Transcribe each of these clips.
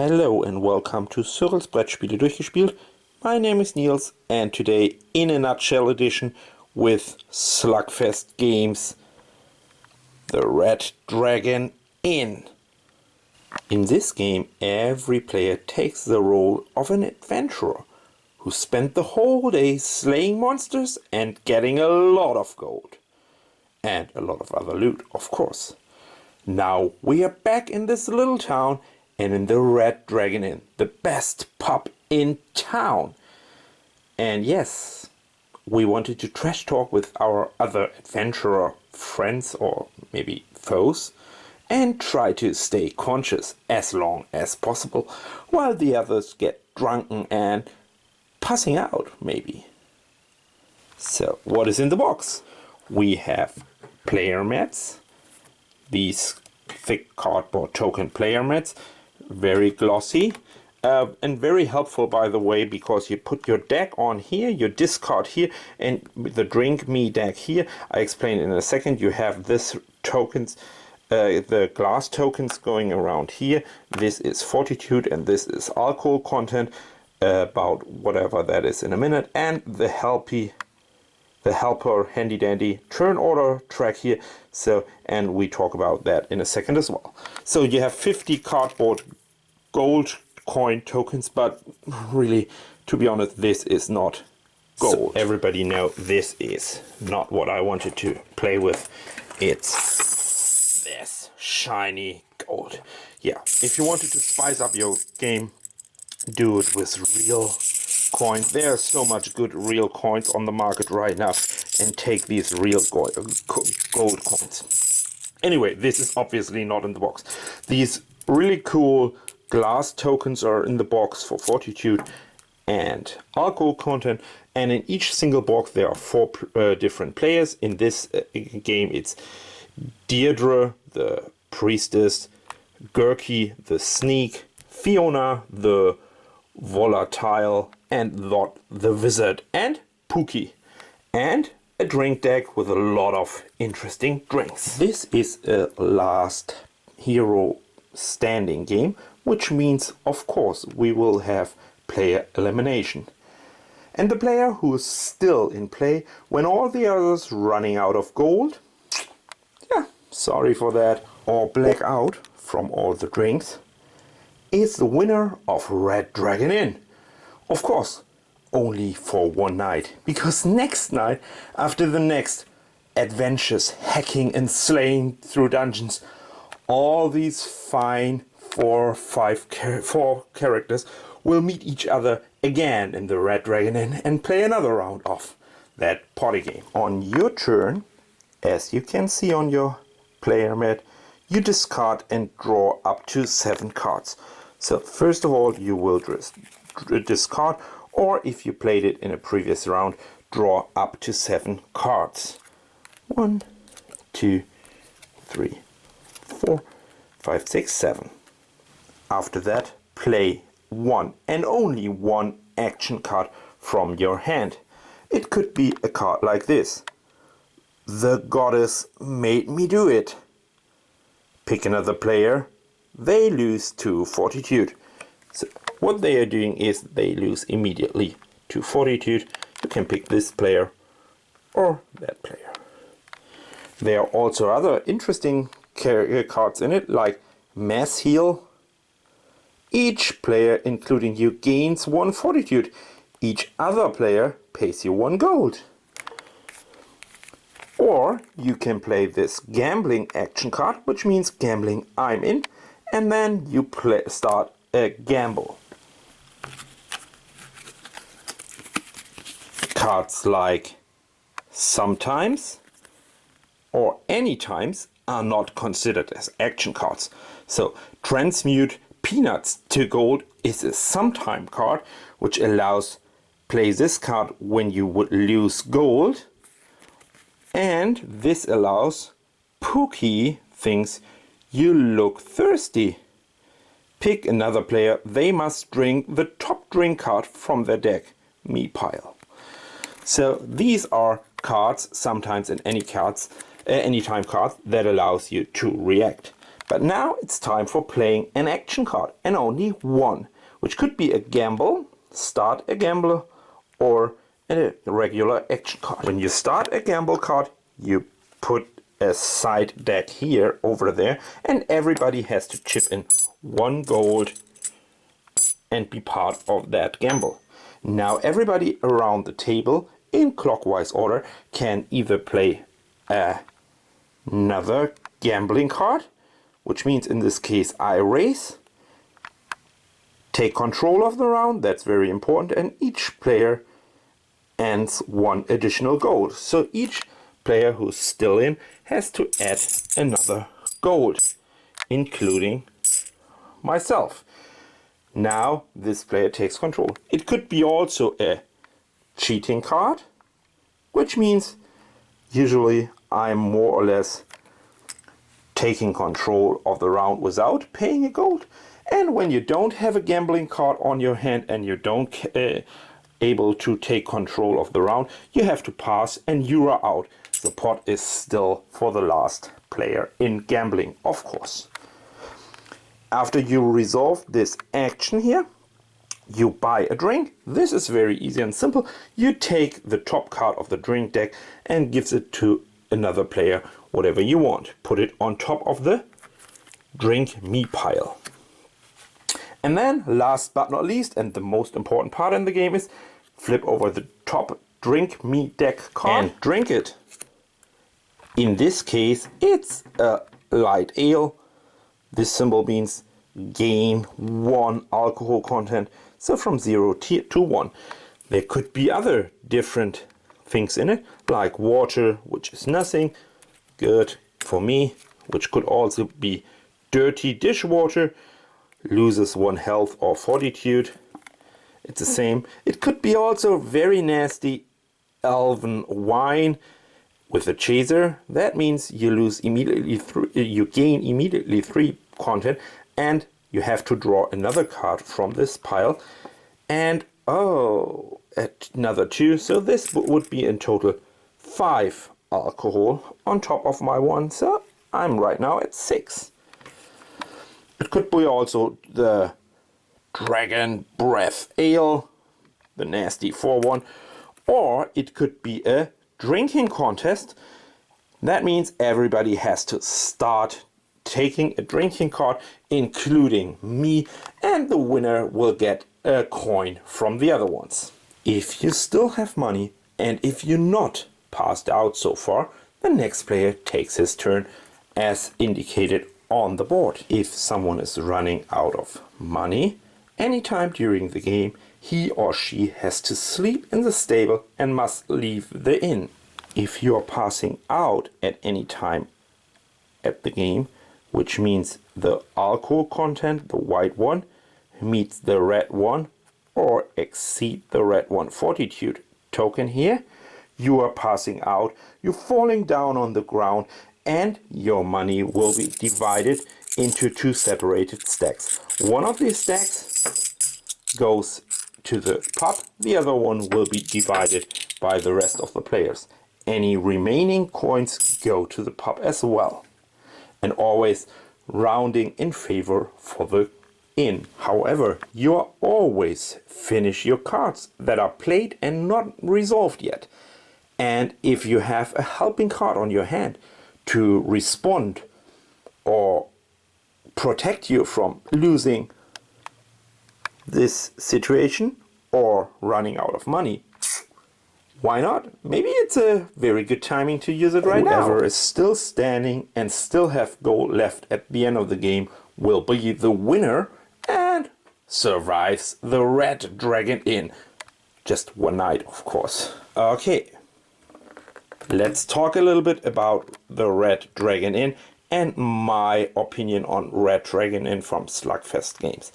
Hello and welcome to Cyrils Brettspiele durchgespielt. My name is Nils and today in a nutshell edition with Slugfest games, the Red Dragon Inn. In this game every player takes the role of an adventurer who spent the whole day slaying monsters and getting a lot of gold. And a lot of other loot, of course. Now we are back in this little town and in the Red Dragon Inn, the best pub in town. And yes, we wanted to trash talk with our other adventurer friends or maybe foes and try to stay conscious as long as possible while the others get drunken and passing out maybe. So what is in the box? We have player mats, these thick cardboard token player mats, very glossy and very helpful, by the way, because you put your deck on here, your discard here, and the drink me deck here. I explain in a second. You have this tokens, the glass tokens going around here. This is fortitude and this is alcohol content, about whatever that is in a minute, and the helper handy dandy turn order track here. So, and we talk about that in a second as well. So you have 50 cardboard gold coin tokens, but really, to be honest, this is not gold. So everybody know this is not what I wanted to play with. It's this shiny gold. Yeah, if you wanted to spice up your game, do it with real coins. There are so much good real coins on the market right now, and take these real gold coins. Anyway, this is obviously not in the box. These really cool glass tokens are in the box for fortitude and alcohol content, and in each single box there are 4 different players. In this game it's Deirdre, the priestess, Gurky, the sneak, Fiona, the volatile, and Lot, the wizard, and Pookie, and a drink deck with a lot of interesting drinks. This is a last hero standing game, which means of course we will have player elimination. And the player who is still in play when all the others running out of gold, yeah, sorry for that, or black out from all the drinks, is the winner of Red Dragon Inn. Of course, only for one night, because next night, after the next adventures, hacking and slaying through dungeons, all these fine 4 characters will meet each other again in the Red Dragon Inn and play another round of that party game. On your turn, as you can see on your player mat, you discard and draw up to 7 cards. So first of all, you will discard, or if you played it in a previous round, draw up to 7 cards. 1, 2, 3, 4, 5, 6, 7. After that, play 1 and only 1 action card from your hand. It could be a card like this. The goddess made me do it. Pick another player. They lose 2 fortitude. So what they are doing is they lose immediately 2 fortitude. You can pick this player or that player. There are also other interesting cards in it, like Mass Heal. Each player, including you, gains 1 fortitude. Each other player pays you 1 gold. Or you can play this gambling action card, which means gambling I'm in, and then you start a gamble. Cards like sometimes or anytimes are not considered as action cards. So transmute peanuts to gold is a sometime card, which allows play this card when you would lose gold, and this allows Pookie thinks you look thirsty. Pick another player. They must drink the top drink card from their deck, me pile. So these are cards, sometimes and any cards, anytime cards that allows you to react. But now it's time for playing an action card, and only one, which could be a gamble, start a gamble, or a regular action card. When you start a gamble card, you put a side deck here over there, and everybody has to chip in 1 gold and be part of that gamble. Now everybody around the table in clockwise order can either play another gambling card, which means in this case I raise, take control of the round, that's very important, and each player ends 1 additional gold. So each player who's still in has to add another gold, including myself. Now this player takes control. It could be also a cheating card, which means usually I'm more or less taking control of the round without paying a gold. And when you don't have a gambling card on your hand and you don't able to take control of the round, you have to pass and you are out. The pot is still for the last player in gambling, of course. After you resolve this action here, you buy a drink. This is very easy and simple. You take the top card of the drink deck and gives it to another player, whatever you want. Put it on top of the drink me pile. And then last but not least, and the most important part in the game, is flip over the top drink me deck card and drink it. In this case, it's a light ale. This symbol means gain 1 alcohol content, so from 0 to 1. There could be other different things in it, like water, which is nothing, good for me, which could also be dirty dishwater, loses 1 health or fortitude, it's the same. It could be also very nasty elven wine with a chaser. That means you lose immediately you gain immediately 3 content, and you have to draw another card from this pile, and another 2, so this would be in total 5 alcohol on top of my 1, so I'm right now at 6. It could be also the Dragon Breath Ale, the nasty 4-1, or it could be a drinking contest. That means everybody has to start taking a drinking card, including me, and the winner will get a coin from the other ones. If you still have money, and if you're not passed out so far, the next player takes his turn as indicated on the board. If someone is running out of money anytime during the game, he or she has to sleep in the stable and must leave the inn. If you are passing out at any time at the game, which means the alcohol content, the white one, meets the red one or exceed the red one fortitude token here, you are passing out, you're falling down on the ground, and your money will be divided into 2 separated stacks. One of these stacks goes to the pub, the other one will be divided by the rest of the players. Any remaining coins go to the pub as well, and always rounding in favor for the inn. However, you are always finish your cards that are played and not resolved yet. And if you have a helping card on your hand to respond or protect you from losing this situation or running out of money, why not? Maybe it's a very good timing to use it right now. Whoever is still standing and still have gold left at the end of the game will be the winner and survives the Red Dragon Inn. Just one night, of course. Okay, let's talk a little bit about the Red Dragon Inn and my opinion on Red Dragon Inn from Slugfest games.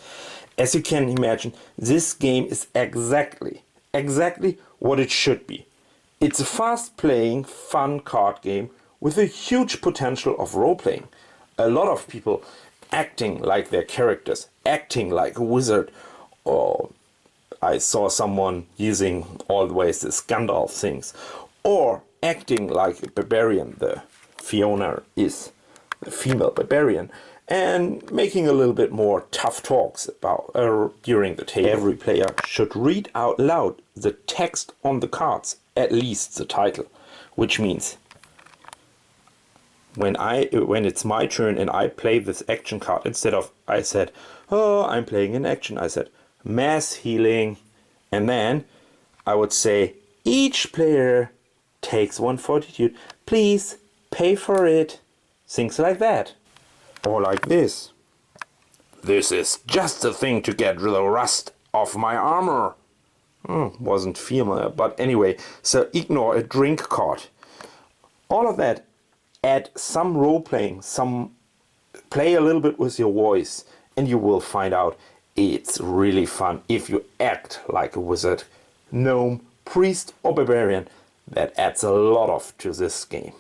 As you can imagine, this game is exactly what it should be. It's a fast-playing, fun card game with a huge potential of role-playing. A lot of people acting like their characters, acting like a wizard, or I saw someone using always this Gandalf things, or acting like a barbarian. The Fiona is the female barbarian, and making a little bit more tough talks about during the table. Every player should read out loud the text on the cards, at least the title, which means when it's my turn and I play this action card, instead of I said, oh, I'm playing an action, I said mass healing, and then I would say each player takes 1 fortitude, please pay for it, things like that. Or like this. This is just the thing to get the rust off my armor. Wasn't female, but anyway, so ignore a drink card. All of that, add some role playing, play a little bit with your voice, and you will find out it's really fun if you act like a wizard, gnome, priest or barbarian. That adds a lot to this game.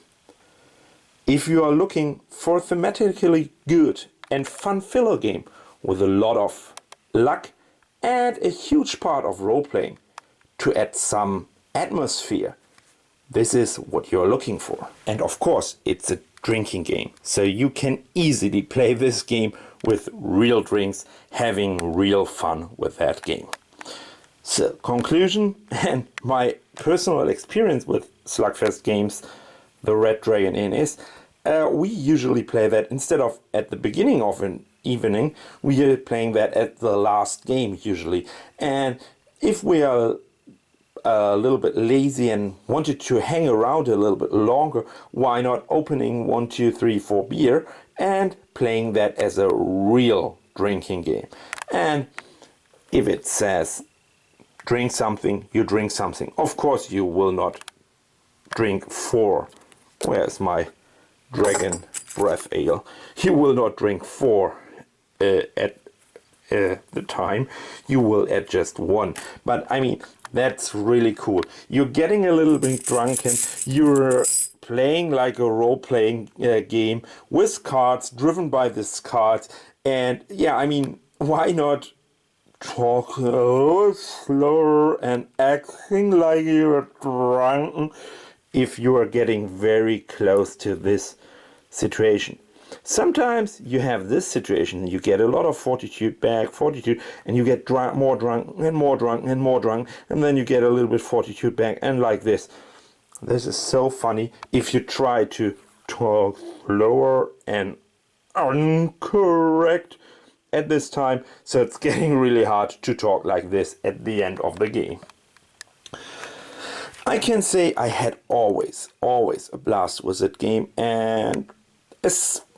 If you are looking for a thematically good and fun filler game with a lot of luck and a huge part of role-playing to add some atmosphere, this is what you're looking for. And of course, it's a drinking game, so you can easily play this game with real drinks, having real fun with that game. So, conclusion and my personal experience with Slugfest games, the Red Dragon Inn, is we usually play that instead of at the beginning of an evening, we are playing that at the last game usually. And if we are a little bit lazy and wanted to hang around a little bit longer, why not opening 1, 2, 3, 4 beer and playing that as a real drinking game. And if it says drink something, you drink something. Of course you will not drink 4. Where's my dragon breath ale? You will not drink 4 at the time. You will add just 1. But I mean, that's really cool. You're getting a little bit drunken. You're playing like a role-playing game with cards, driven by these cards. And yeah, I mean, why not talk a little slower and acting like you're drunk if you are getting very close to this situation. Sometimes you have this situation, you get a lot of fortitude, and you get more drunk and more drunk and more drunk, and then you get a little bit fortitude back, and like this. This is so funny if you try to talk slower and incorrect at this time, so it's getting really hard to talk like this at the end of the game. I can say I had always a blast with that game, and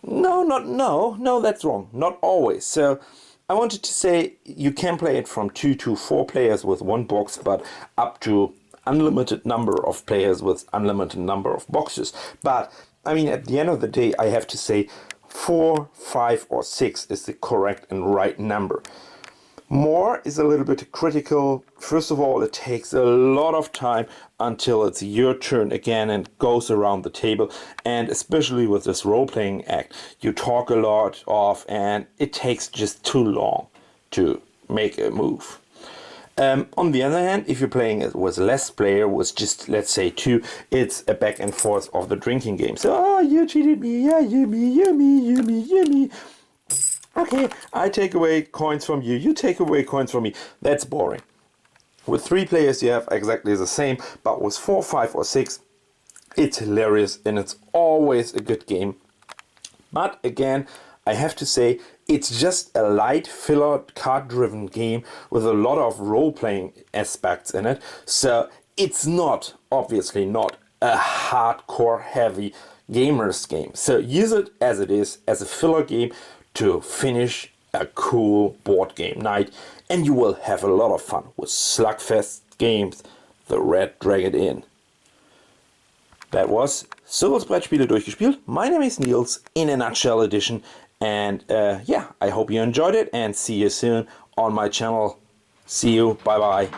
no, that's wrong. Not always. So I wanted to say you can play it from 2 to 4 players with 1 box, but up to unlimited number of players with unlimited number of boxes. But I mean, at the end of the day, I have to say 4, 5 or 6 is the correct and right number. More is a little bit critical. First of all, it takes a lot of time until it's your turn again and goes around the table. And especially with this role-playing act, you talk a lot of, and it takes just too long to make a move. On the other hand, if you're playing it with less player, with just, let's say, 2, it's a back and forth of the drinking game. So, you cheated me, yeah, you me. Okay, I take away coins from you, you take away coins from me. That's boring. With 3 players you have exactly the same, but with 4, 5 or 6, it's hilarious and it's always a good game. But again, I have to say, it's just a light filler card-driven game with a lot of role-playing aspects in it. So it's not, obviously not, a hardcore heavy gamers game. So use it as a filler game, to finish a cool board game night, and you will have a lot of fun with Slugfest games, the Red Dragon Inn. That was Cyrils Brettspiele durchgespielt. My name is Nils in a nutshell edition, and yeah, I hope you enjoyed it, and see you soon on my channel. See you, bye bye.